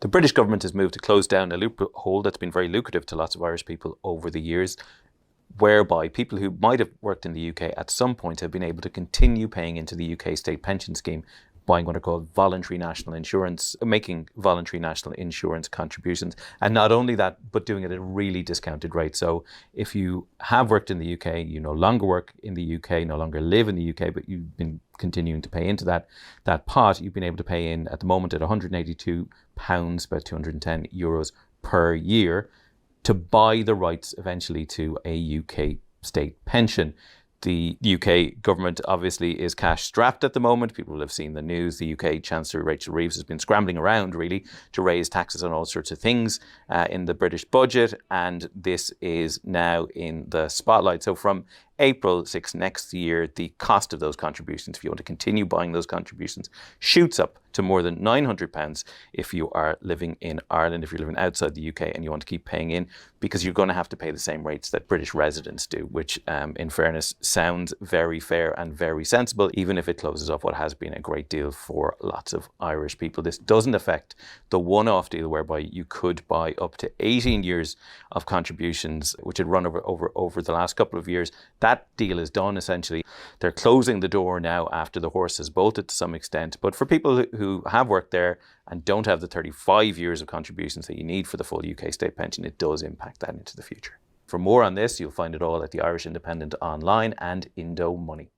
The British government has moved to close down a loophole that's been very lucrative to lots of Irish people over the years, whereby people who might have worked in the UK at some point have been able to continue paying into the UK state pension scheme, buying what are called voluntary national insurance, making voluntary national insurance contributions. And not only that, but doing it at a really discounted rate. So if you have worked in the UK, you no longer work in the UK, no longer live in the UK, but you've been continuing to pay into that pot, you've been able to pay in at the moment at £182, about €210 per year, to buy the rights eventually to a UK state pension. The UK government obviously is cash strapped at the moment. People will have seen the news. The UK Chancellor Rachel Reeves has been scrambling around really to raise taxes on all sorts of things in the British budget, and this is now in the spotlight. So from April 6 next year, the cost of those contributions, if you want to continue buying those contributions, shoots up to more than £900 if you are living in Ireland, if you're living outside the UK and you want to keep paying in, because you're going to have to pay the same rates that British residents do, which in fairness sounds very fair and very sensible, even if it closes off what has been a great deal for lots of Irish people. This doesn't affect the one-off deal whereby you could buy up to 18 years of contributions, which had run over the last couple of years. That deal is done, essentially. They're closing the door now after the horse has bolted to some extent. But for people who have worked there and don't have the 35 years of contributions that you need for the full UK state pension, it does impact that into the future. For more on this, you'll find it all at the Irish Independent online and Indo Money.